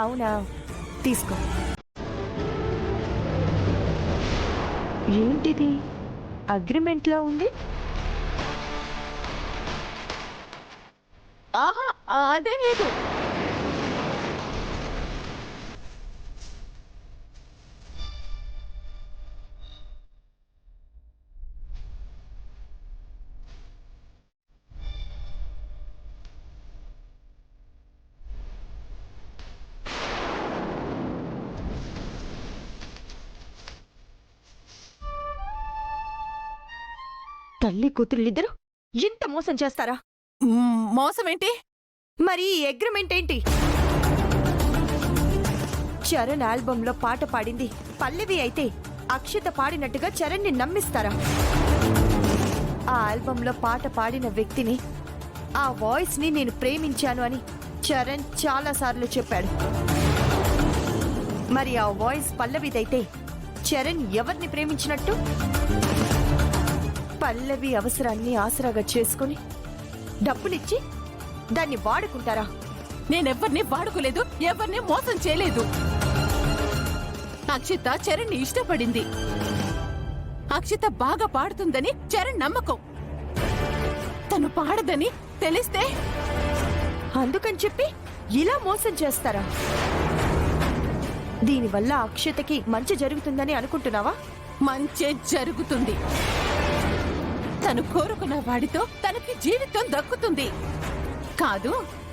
అవునా, తీసుకో. ఏంటిది? అగ్రిమెంట్లో ఉంది. ఆహా, అదే లేదు. తల్లి కూతుళ్ళిద్దరూ ఇంత మోసం చేస్తారా? మోసం ఏంటి? మరి ఈ అగ్రిమెంట్ ఏంటి? చరణ్ ఆల్బంలో పాట పాడింది పల్లవి అయితే అక్షిత పాడినట్టుగా చరణ్ని నమ్మిస్తారా? ఆ ఆల్బంలో పాట పాడిన వ్యక్తిని, ఆ వాయిస్ ని నేను ప్రేమించాను అని చరణ్ చాలాసార్లు చెప్పాడు. మరి ఆ వాయిస్ పల్లవిదైతే చరణ్ ఎవరిని ప్రేమించినట్టు? పల్లవి అవసరాన్ని ఆసరాగా చేసుకుని డబ్బులిచ్చి దాన్ని వాడుకుంటారా? నేనెవ్వరిని వాడుకోలేదు, ఎవరిని మోసం చేయలేదు. అక్షిత చరణ్ని ఇష్టపడింది. అక్షిత బాగా పాడుతుందని చరణ్ నమ్మకం. తను పాడదని తెలిస్తే అందుకని చెప్పి ఇలా మోసం చేస్తారా? దీనివల్ల అక్షతకి మంచి జరుగుతుందని అనుకుంటున్నావా? మంచే జరుగుతుంది. తను కోరుకున్న వాడితో తనకి జీవితం దక్కుతుంది. కాదు,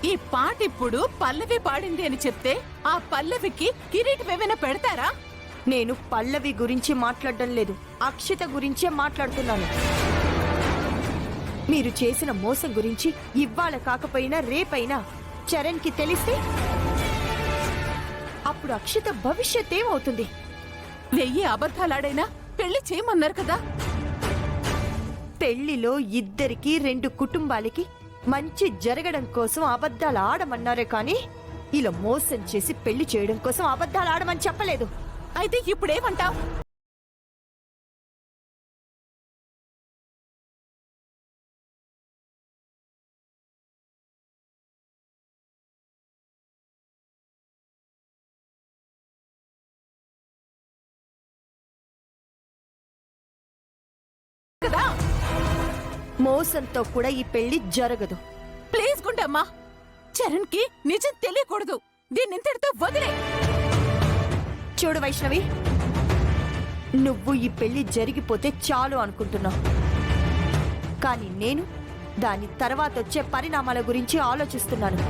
ఈ పాట ఇప్పుడు పల్లవి పాడింది అని చెప్తే ఆ పల్లవికి కిరీటం ఏమైనా పెడతారా? నేను పల్లవి గురించి మాట్లాడడం లేదు, అక్షిత గురించే మాట్లాడుతున్నాను. మీరు చేసిన మోసం గురించి ఇవాళ కాకపోయినా రేపైనా చరణ్కి తెలిస్తే అప్పుడు అక్షిత భవిష్యత్ ఏమవుతుంది? 1000 అబద్ధాలాడైనా పెళ్లి చేయమన్నారు కదా. పెళ్లిలో ఇద్దరికి 2 కుటుంబాలకి మంచి జరగడం కోసం అబద్ధాలు ఆడమన్నారే కానీ ఇలా మోసం చేసి పెళ్లి చేయడం కోసం అబద్ధాలు ఆడమని చెప్పలేదు. అయితే ఇప్పుడేమంటావ్? కదా మోసంతో కూడా ఈ పెళ్లి జరగదు. ప్లీజ్ గుండమ్మా, చరణ్ కి నిజం తెలియకూడదు. దీన్నింతటితో వదిలే. చూడు వైష్ణవి, నువ్వు ఈ పెళ్లి జరిగిపోతే చాలు అనుకుంటున్నావు, కానీ నేను దాని తర్వాత వచ్చే పరిణామాల గురించి ఆలోచిస్తున్నాను.